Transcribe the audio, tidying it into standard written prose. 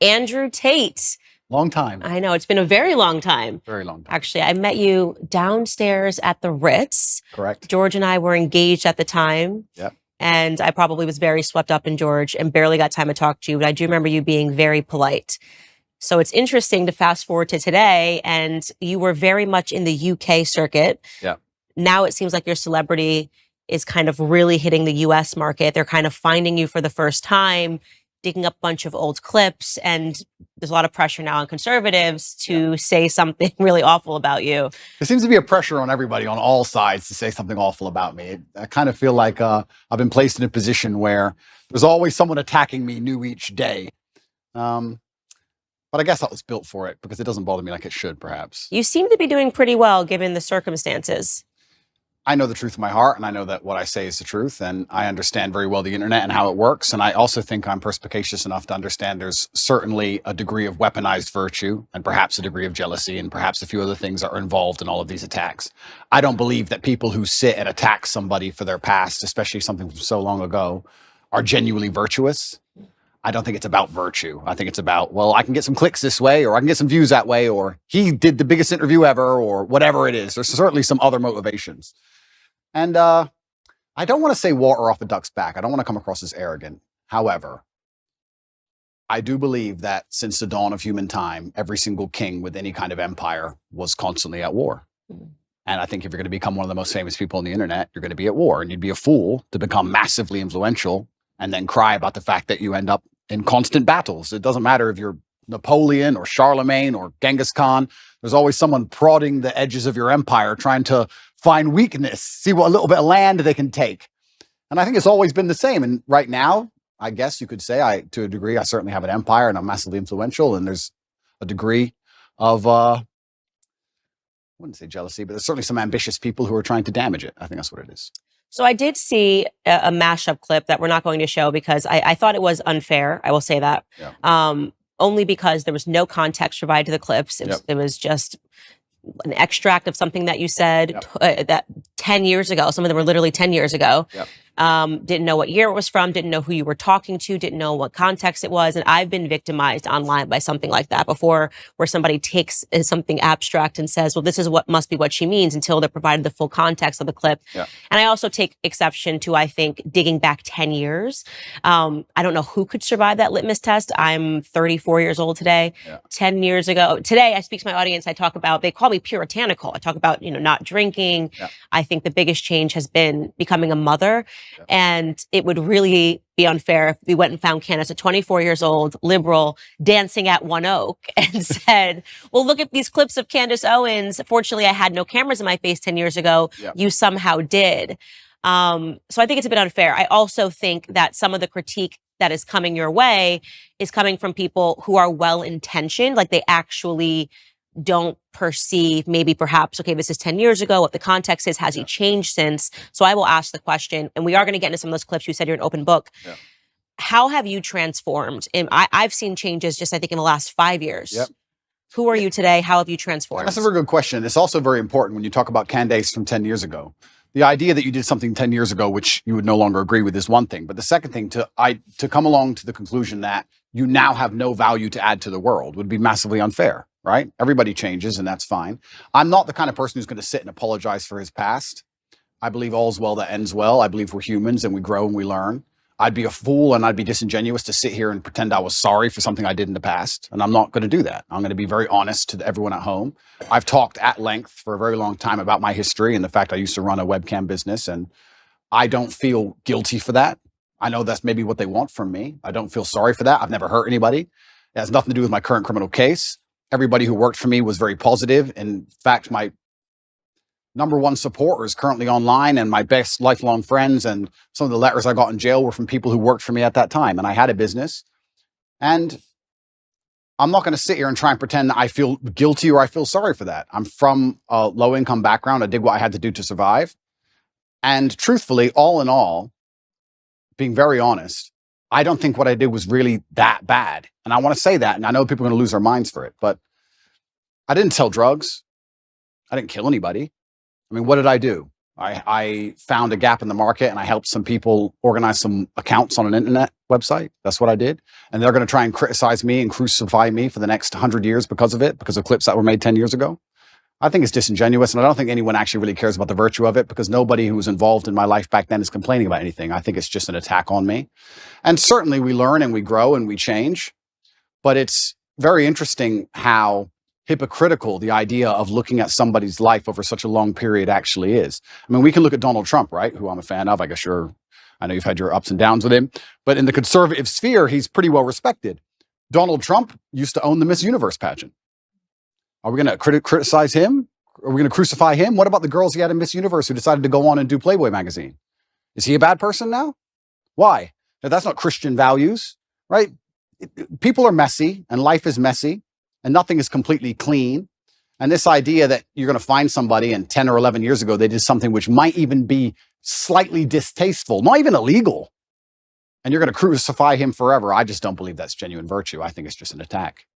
Andrew Tate. Long time. I know, it's been a very long time. Very long time. Actually, I met you downstairs at the Ritz. Correct. George and I were engaged at the time. Yep. And I probably was very swept up in George and barely got time to talk to you. But I do remember you being very polite. So it's interesting to fast forward to today, and you were very much in the UK circuit. Yeah. Now it seems like your celebrity is kind of really hitting the US market. They're kind of finding you for the first time, digging up a bunch of old clips, and there's a lot of pressure now on conservatives to say something really awful about you. There seems to be a pressure on everybody on all sides to say something awful about me. I kind of feel like I've been placed in a position where there's always someone attacking me new each day. But I guess I was built for it because it doesn't bother me like it should, perhaps. You seem to be doing pretty well given the circumstances. I know the truth in my heart, and I know that what I say is the truth, and I understand very well the internet and how it works. And I also think I'm perspicacious enough to understand there's certainly a degree of weaponized virtue and perhaps a degree of jealousy and perhaps a few other things that are involved in all of these attacks. I don't believe that people who sit and attack somebody for their past, especially something from so long ago, are genuinely virtuous. I don't think it's about virtue. I think it's about, well, I can get some clicks this way, or I can get some views that way, or he did the biggest interview ever, or whatever it is. There's certainly some other motivations. And I don't want to say water off a duck's back. I don't want to come across as arrogant. However, I do believe that since the dawn of human time, every single king with any kind of empire was constantly at war. And I think if you're going to become one of the most famous people on the internet, you're going to be at war. And you'd be a fool to become massively influential and then cry about the fact that you end up in constant battles. It doesn't matter if you're Napoleon or Charlemagne or Genghis Khan. There's always someone prodding the edges of your empire, trying to find weakness, see what a little bit of land they can take. And I think it's always been the same. And right now, I guess you could say, to a degree, I certainly have an empire and I'm massively influential. And there's a degree of, I wouldn't say jealousy, but there's certainly some ambitious people who are trying to damage it. I think that's what it is. So I did see a mashup clip that we're not going to show because I thought it was unfair. I will say that. Yeah. Only because there was no context provided to the clips. It was just an extract of something that you said that 10 years ago. Some of them were literally 10 years ago. Yep. Didn't know what year it was from, didn't know who you were talking to, didn't know what context it was. And I've been victimized online by something like that before, where somebody takes something abstract and says, well, this is what must be what she means, until they're provided the full context of the clip. Yeah. And I also take exception to, I think, digging back 10 years. I don't know who could survive that litmus test. I'm 34 years old today. Yeah. 10 years ago. Today, I speak to my audience. I talk about, they call me puritanical. I talk about, not drinking. Yeah. I think the biggest change has been becoming a mother. Yeah. And it would really be unfair if we went and found Candace at 24 years old, liberal, dancing at One Oak, and said, well, look at these clips of Candace Owens. Fortunately, I had no cameras in my face 10 years ago. Yeah. You somehow did. So I think it's a bit unfair. I also think that some of the critique that is coming your way is coming from people who are well-intentioned, like they actually don't perceive, maybe perhaps, okay, this is 10 years ago, what the context is, has he changed since? So I will ask the question, and we are going to get into some of those clips. You said you're an open book. Yeah. How have you transformed? And I've seen changes just, I think, in the last 5 years. Yep. Who are you today? How have you transformed? That's a very good question. It's also very important when you talk about Candace from 10 years ago. The idea that you did something 10 years ago, which you would no longer agree with, is one thing. But the second thing, to come along to the conclusion that you now have no value to add to the world, would be massively unfair, right? Everybody changes, and that's fine. I'm not the kind of person who's going to sit and apologize for his past. I believe all's well that ends well. I believe we're humans and we grow and we learn. I'd be a fool and I'd be disingenuous to sit here and pretend I was sorry for something I did in the past. And I'm not going to do that. I'm going to be very honest to everyone at home. I've talked at length for a very long time about my history and the fact I used to run a webcam business, and I don't feel guilty for that. I know that's maybe what they want from me. I don't feel sorry for that. I've never hurt anybody. It has nothing to do with my current criminal case. Everybody who worked for me was very positive. In fact, my number one supporter is currently online, and my best lifelong friends and some of the letters I got in jail were from people who worked for me at that time. And I had a business, and I'm not going to sit here and try and pretend that I feel guilty or I feel sorry for that. I'm from a low income background. I did what I had to do to survive. And truthfully, all in all, being very honest, I don't think what I did was really that bad. And I want to say that. And I know people are going to lose their minds for it, but I didn't sell drugs. I didn't kill anybody. I mean, what did I do? I found a gap in the market and I helped some people organize some accounts on an internet website. That's what I did. And they're going to try and criticize me and crucify me for the next 100 years because of it, because of clips that were made 10 years ago. I think it's disingenuous, and I don't think anyone actually really cares about the virtue of it, because nobody who was involved in my life back then is complaining about anything. I think it's just an attack on me. And certainly we learn and we grow and we change, but it's very interesting how hypocritical the idea of looking at somebody's life over such a long period actually is. I mean, we can look at Donald Trump, right, who I'm a fan of. I guess I know you've had your ups and downs with him, but in the conservative sphere, he's pretty well respected. Donald Trump used to own the Miss Universe pageant. Are we going to criticize him? Are we going to crucify him? What about the girls he had in Miss Universe who decided to go on and do Playboy magazine? Is he a bad person now? Why? Now, that's not Christian values, right? People are messy and life is messy and nothing is completely clean. And this idea that you're going to find somebody and 10 or 11 years ago, they did something which might even be slightly distasteful, not even illegal, and you're going to crucify him forever. I just don't believe that's genuine virtue. I think it's just an attack.